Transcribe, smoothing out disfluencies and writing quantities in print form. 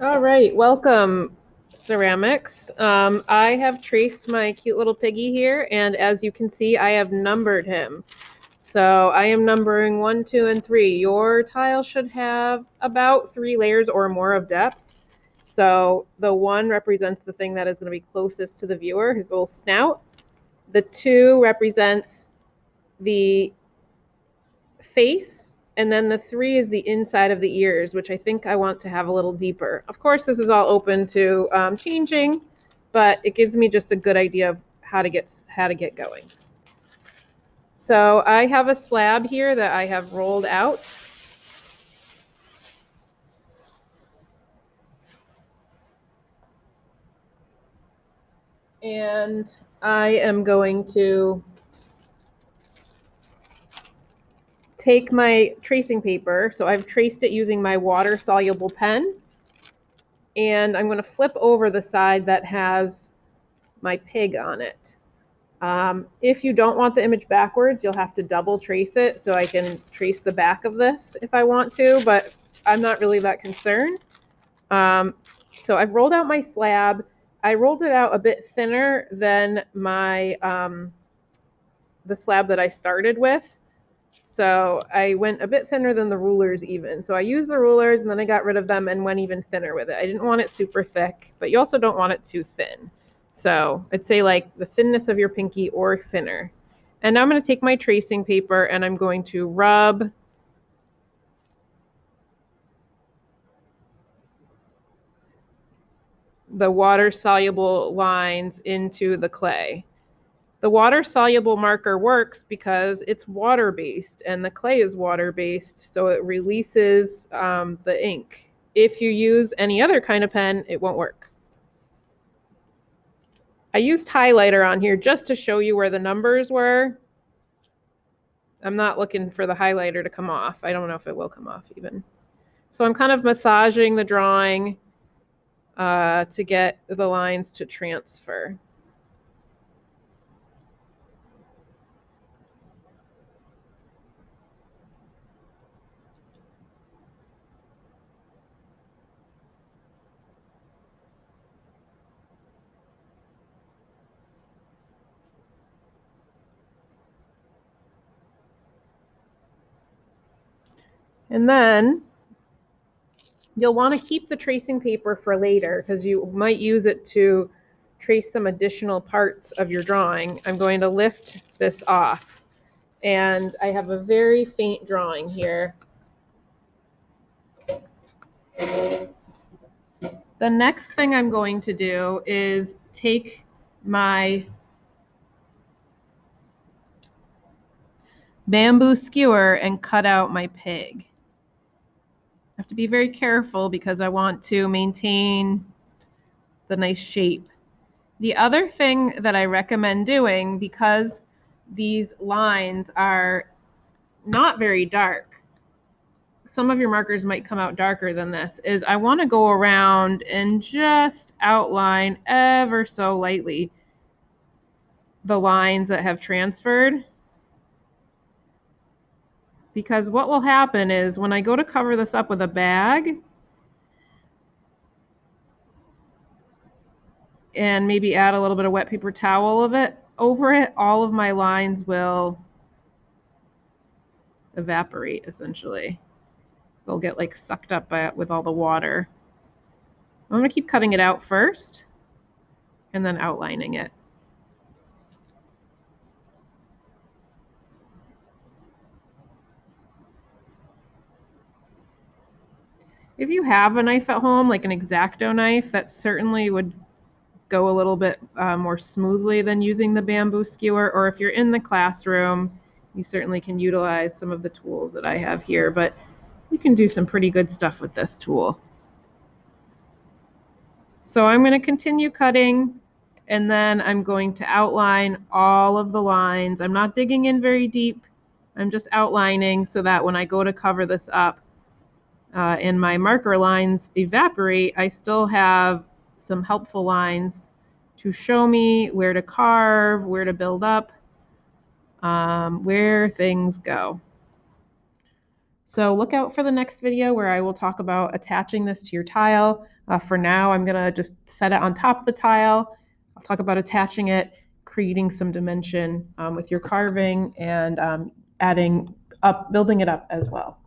All right, welcome, ceramics. I have traced my cute little piggy here, and as you can see, I have numbered him. So I am numbering 1, 2, and 3. Your tile should have about 3 layers or more of depth. So the 1 represents the thing that is going to be closest to the viewer, his little snout. The 2 represents the face, and then the 3 is the inside of the ears, which I think I want to have a little deeper. Of course, this is all open to changing, but it gives me just a good idea of how to get going. So I have a slab here that I have rolled out. And I am going to take my tracing paper. So I've traced it using my water-soluble pen. And I'm going to flip over the side that has my pig on it. If you don't want the image backwards, you'll have to double trace it, so I can trace the back of this if I want to, but I'm not really that concerned. So I've rolled out my slab. I rolled it out a bit thinner than my the slab that I started with. So I went a bit thinner than the rulers even. So I used the rulers and then I got rid of them and went even thinner with it. I didn't want it super thick, but you also don't want it too thin. So I'd say like the thinness of your pinky or thinner. And now I'm going to take my tracing paper and I'm going to rub the water-soluble lines into the clay. The water-soluble marker works because it's water-based and the clay is water-based, so it releases the ink. If you use any other kind of pen, it won't work. I used highlighter on here just to show you where the numbers were. I'm not looking for the highlighter to come off. I don't know if it will come off even. So I'm kind of massaging the drawing to get the lines to transfer. And then you'll want to keep the tracing paper for later because you might use it to trace some additional parts of your drawing. I'm going to lift this off. And I have a very faint drawing here. The next thing I'm going to do is take my bamboo skewer and cut out my pig. I have to be very careful because I want to maintain the nice shape. The other thing that I recommend doing, because these lines are not very dark, some of your markers might come out darker than this, is I want to go around and just outline ever so lightly the lines that have transferred. Because what will happen is when I go to cover this up with a bag and maybe add a little bit of wet paper towel of it over it, all of my lines will evaporate essentially. They'll get like sucked up with all the water. I'm going to keep cutting it out first and then outlining it. If you have a knife at home, like an X-Acto knife, that certainly would go a little bit more smoothly than using the bamboo skewer. Or if you're in the classroom, you certainly can utilize some of the tools that I have here, but you can do some pretty good stuff with this tool. So I'm going to continue cutting, and then I'm going to outline all of the lines. I'm not digging in very deep. I'm just outlining so that when I go to cover this up and my marker lines evaporate, I still have some helpful lines to show me where to carve, where to build up, where things go. So look out for the next video where I will talk about attaching this to your tile. For now, I'm gonna just set it on top of the tile. I'll talk about attaching it, creating some dimension with your carving, and building it up as well.